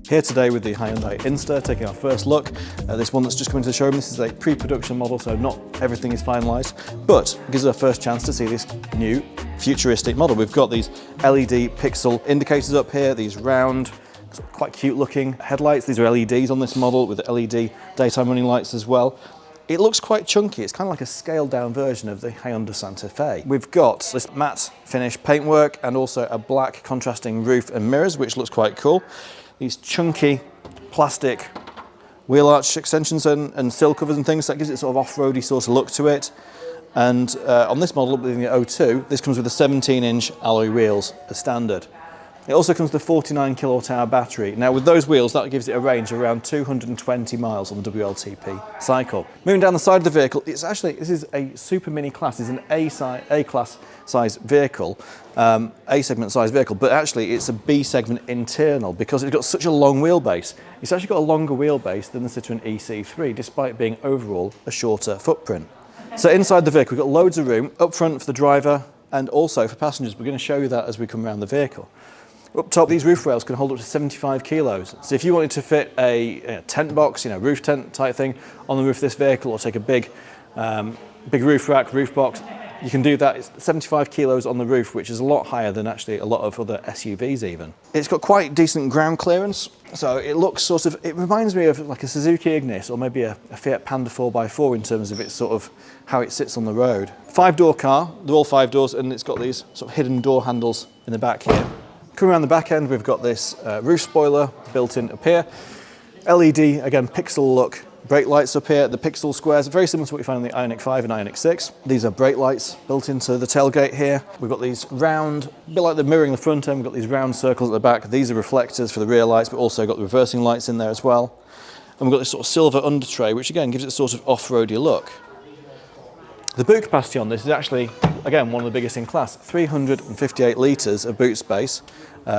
Here today with the Hyundai INSTER, taking our first look at this one that's just coming to the showroom. This is a pre-production model, so not everything is finalised, but it gives us our first chance to see this new futuristic model. We've got these LED pixel indicators up here, these round, quite cute looking headlights. These are LEDs on this model with LED daytime running lights as well. It looks quite chunky. It's kind of like a scaled down version of the Hyundai Santa Fe. We've got this matte finish paintwork and also a black contrasting roof and mirrors, which looks quite cool. These chunky plastic wheel arch extensions and sill covers and things, that gives it sort of off-roady sort of look to it. And on this model, the O2, this comes with a 17-inch alloy wheels as standard. It also comes with a 49 kilowatt hour battery. Now with those wheels, that gives it a range of around 220 miles on the WLTP cycle. Moving down the side of the vehicle, this is a super mini class. It's an A-class size vehicle, A segment size vehicle, but actually it's a B segment internal because it's got such a long wheelbase. It's actually got a longer wheelbase than the Citroën EC3, despite being overall a shorter footprint. So inside the vehicle, we've got loads of room up front for the driver and also for passengers. We're going to show you that as we come around the vehicle. Up top, these roof rails can hold up to 75 kilos. So if you wanted to fit a tent box, roof tent type thing on the roof of this vehicle, or take a big roof rack, roof box, you can do that. It's 75 kilos on the roof, which is a lot higher than actually a lot of other SUVs even. It's got quite decent ground clearance. So it looks it reminds me of like a Suzuki Ignis or maybe a Fiat Panda 4x4 in terms of its sort of how it sits on the road. 5-door car, they're all 5 doors, and it's got these sort of hidden door handles in the back here. Coming around the back end, we've got this roof spoiler built in up here. LED, again, pixel look brake lights up here. The pixel squares are very similar to what you find on the Ioniq 5 and Ioniq 6. These are brake lights built into the tailgate here. We've got these round, a bit like the mirroring the front end, we've got these round circles at the back. These are reflectors for the rear lights, but also got the reversing lights in there as well. And we've got this sort of silver under tray, which again gives it a sort of off-roady look. The boot capacity on this is actually, again, one of the biggest in class, 358 litres of boot space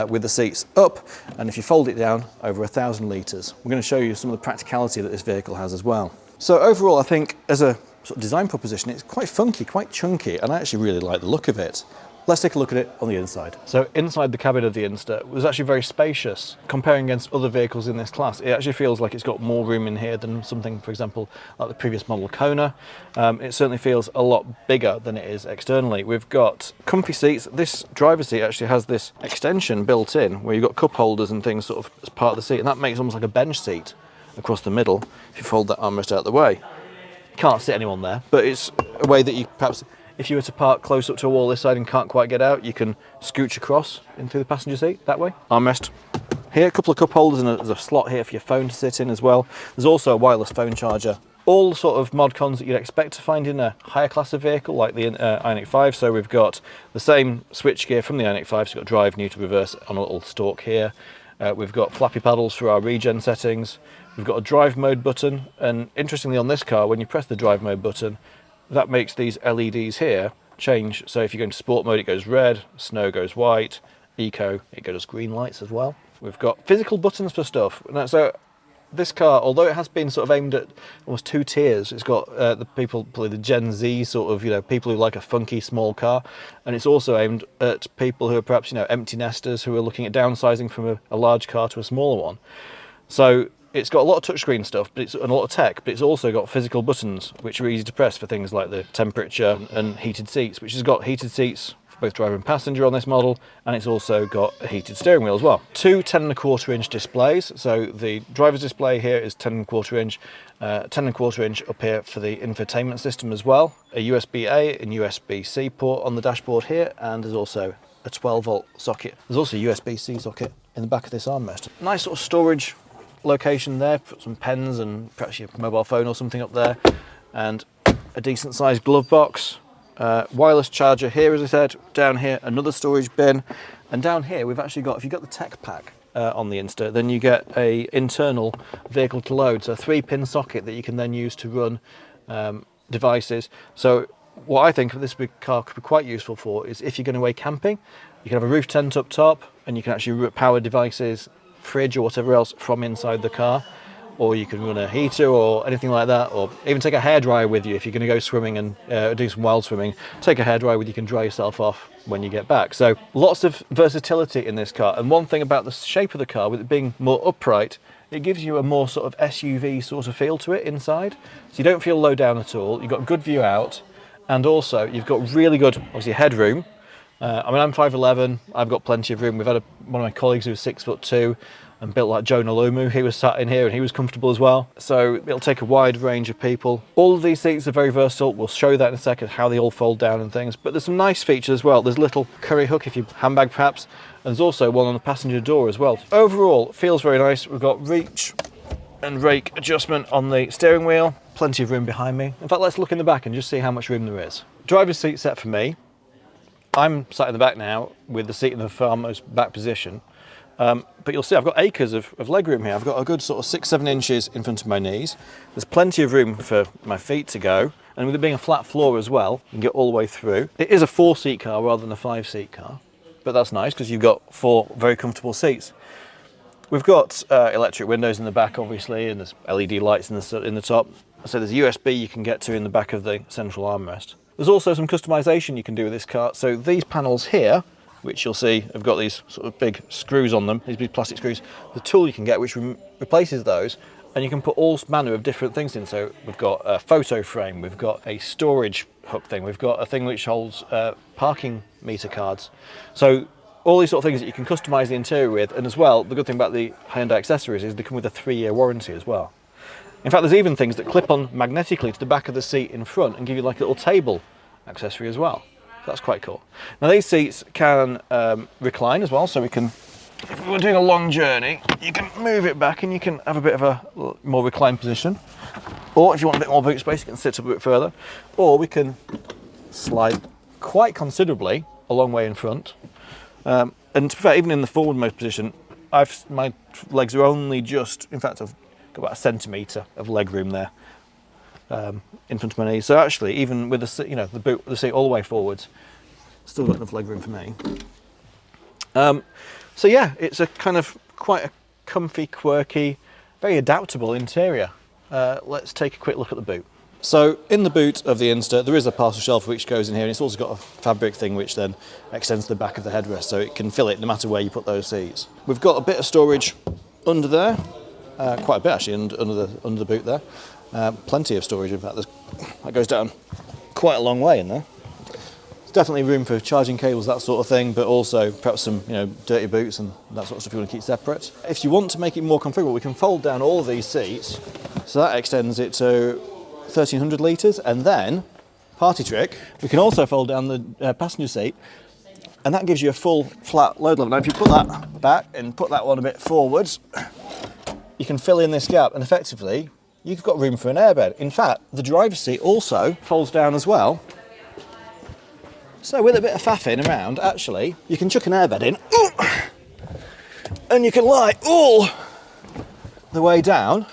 with the seats up, and if you fold it down, over 1,000 litres. We're going to show you some of the practicality that this vehicle has as well. So overall, I think as a sort of design proposition, it's quite funky, quite chunky, and I actually really like the look of it. Let's take a look at it on the inside. So inside the cabin of the INSTER was actually very spacious. Comparing against other vehicles in this class, it actually feels like it's got more room in here than something, for example, like the previous model Kona. It certainly feels a lot bigger than it is externally. We've got comfy seats. This driver's seat actually has this extension built in where you've got cup holders and things sort of as part of the seat, and that makes almost like a bench seat across the middle if you fold that armrest out of the way. You can't sit anyone there, but it's a way that you perhaps, if you were to park close up to a wall this side and can't quite get out, you can scooch across into the passenger seat that way. Armrest here, a couple of cup holders, and there's a slot here for your phone to sit in as well. There's also a wireless phone charger. All sort of mod cons that you'd expect to find in a higher class of vehicle like the Ioniq 5. So we've got the same switchgear from the Ioniq 5, so we've got drive, neutral, reverse on a little stalk here. We've got flappy paddles for our regen settings. We've got a drive mode button, and interestingly on this car, when you press the drive mode button, that makes these LEDs here change. So if you go into sport mode, it goes red, snow goes white, eco, it goes green lights as well. We've got physical buttons for stuff. So this car, although it has been sort of aimed at almost 2 tiers, it's got the people, probably the Gen Z sort of, people who like a funky small car, and it's also aimed at people who are perhaps, empty nesters who are looking at downsizing from a large car to a smaller one. So it's got a lot of touchscreen stuff, and a lot of tech, but it's also got physical buttons, which are easy to press for things like the temperature and heated seats, which has got heated seats for both driver and passenger on this model, and it's also got a heated steering wheel as well. 2 10.25 inch displays, so the driver's display here is 10.25 inch, 10.25 inch up here for the infotainment system as well, a USB-A and USB-C port on the dashboard here, and there's also a 12-volt socket. There's also a USB-C socket in the back of this armrest. Nice sort of storage location there, put some pens and perhaps your mobile phone or something up there, and a decent sized glove box. Wireless charger here, as I said. Down here, another storage bin, and down here we've actually got, if you've got the tech pack on the INSTER, then you get a internal vehicle to load, so a 3-pin socket that you can then use to run devices. So what I think this big car could be quite useful for is if you're going away camping, you can have a roof tent up top and you can actually power devices, fridge or whatever else from inside the car. or you can run a heater or anything like that, or even take a hairdryer with you if you're going to go swimming and do some wild swimming. Take a hairdryer with you, can dry yourself off when you get back. So lots of versatility in this car, and one thing about the shape of the car, with it being more upright, it gives you a more sort of SUV sort of feel to it inside. So you don't feel low down at all, you've got good view out, and also you've got really good, obviously, headroom. I mean, I'm 5'11", I've got plenty of room. We've had one of my colleagues who was 6'2" and built like Jonah Lumu. He was sat in here and he was comfortable as well. So it'll take a wide range of people. All of these seats are very versatile. We'll show you that in a second, how they all fold down and things. But there's some nice features as well. There's a little curry hook if you handbag perhaps. And there's also one on the passenger door as well. Overall, it feels very nice. We've got reach and rake adjustment on the steering wheel. Plenty of room behind me. In fact, let's look in the back and just see how much room there is. Driver's seat set for me. I'm sat in the back now with the seat in the far most back position. But you'll see I've got acres of legroom here. I've got a good sort of 6-7 inches in front of my knees. There's plenty of room for my feet to go. And with it being a flat floor as well, you can get all the way through. It is a 4-seat car rather than a 5-seat car. But that's nice because you've got 4 very comfortable seats. We've got electric windows in the back, obviously, and there's LED lights in the top. So there's a USB you can get to in the back of the central armrest. There's also some customization you can do with this car. So these panels here, which you'll see have got these sort of big screws on them, these big plastic screws, the tool you can get which replaces those, and you can put all manner of different things in. So we've got a photo frame, we've got a storage hook thing, we've got a thing which holds parking meter cards. So all these sort of things that you can customize the interior with, and as well, the good thing about the Hyundai accessories is they come with a 3-year warranty as well. In fact, there's even things that clip on magnetically to the back of the seat in front and give you like a little table accessory as well. So that's quite cool. Now these seats can recline as well, so we can, if we're doing a long journey, you can move it back and you can have a bit of a more reclined position. Or if you want a bit more boot space, you can sit up a bit further. Or we can slide quite considerably a long way in front. And to be fair, even in the forwardmost position, my legs are only just, in fact, I've got about 1 centimetre of leg room there in front of my knees. So actually, even with the seat all the way forwards, still got enough leg room for me. So yeah, it's a kind of quite a comfy, quirky, very adaptable interior. Let's take a quick look at the boot. So in the boot of the Inster, there is a parcel shelf which goes in here, and it's also got a fabric thing which then extends to the back of the headrest, so it can fill it no matter where you put those seats. We've got a bit of storage under there, quite a bit actually under the boot there. Plenty of storage, in fact. That goes down quite a long way in there. There's definitely room for charging cables, that sort of thing, but also perhaps some dirty boots and that sort of stuff you want to keep separate. If you want to make it more configurable, we can fold down all of these seats, so that extends it to 1,300 litres, and then, party trick, we can also fold down the passenger seat, and that gives you a full flat load level. Now if you put that back and put that one a bit forwards, you can fill in this gap, and effectively you've got room for an airbed. In fact, the driver's seat also folds down as well. So with a bit of faffing around, actually, you can chuck an airbed in, and you can lie all the way down.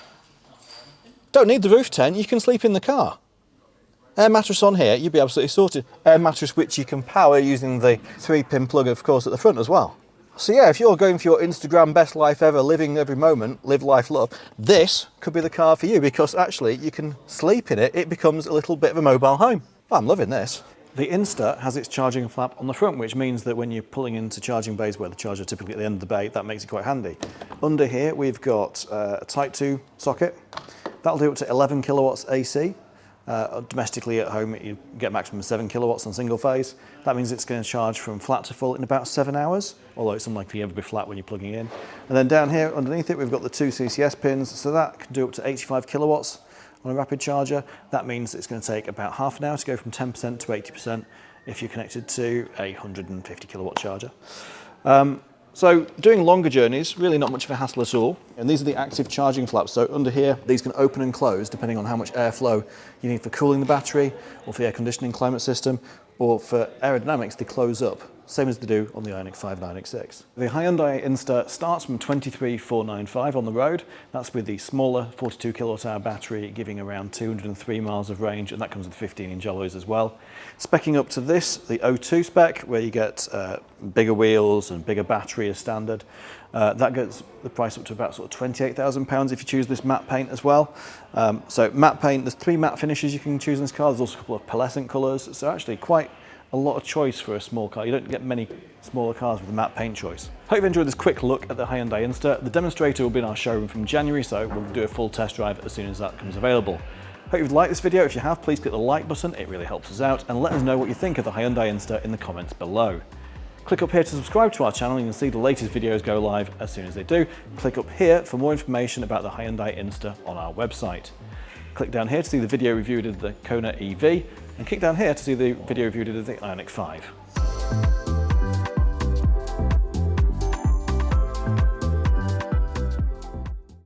Don't need the roof tent, you can sleep in the car. Air mattress on here, you'd be absolutely sorted. Air mattress which you can power using the 3-pin plug, of course, at the front as well. So yeah, if you're going for your Instagram best life ever, living every moment, live life, love, this could be the car for you, because actually you can sleep in it. It becomes a little bit of a mobile home. Oh, I'm loving this. The Inster has its charging flap on the front, which means that when you're pulling into charging bays where the charger are typically at the end of the bay, that makes it quite handy. Under here, we've got a Type 2 socket. That'll do up to 11 kilowatts AC. Domestically at home, you get maximum 7 kilowatts on single phase. That means it's going to charge from flat to full in about 7 hours, although it's unlikely to ever be flat when you're plugging in. And then down here underneath it, we've got the 2 CCS pins, so that can do up to 85 kilowatts on a rapid charger. That means it's going to take about half an hour to go from 10% to 80% if you're connected to a 150 kilowatt charger. So doing longer journeys, really not much of a hassle at all. And these are the active charging flaps. So under here, these can open and close depending on how much airflow you need for cooling the battery, or for the air conditioning climate system, or for aerodynamics, they close up same as they do on the Ioniq 5 and Ioniq 6. The Hyundai INSTER starts from 23,495 on the road. That's with the smaller 42 kilowatt hour battery giving around 203 miles of range, and that comes with 15-inch alloys as well. Specking up to this, the O2 spec, where you get bigger wheels and bigger battery as standard. That gets the price up to about sort of £28,000 if you choose this matte paint as well. So matte paint, there's 3 matte finishes you can choose in this car. There's also a couple of pearlescent colours, so actually quite a lot of choice for a small car. You don't get many smaller cars with a matte paint choice. Hope you've enjoyed this quick look at the Hyundai INSTER. The demonstrator will be in our showroom from January, so we'll do a full test drive as soon as that comes available. Hope you've liked this video. If you have, please click the like button, it really helps us out, and let us know what you think of the Hyundai INSTER in the comments below. Click up here to subscribe to our channel and you can see the latest videos go live as soon as they do. Click up here for more information about the Hyundai INSTER on our website. Click down here to see the video review of the Kona EV, and click down here to see the video review of the Ioniq 5.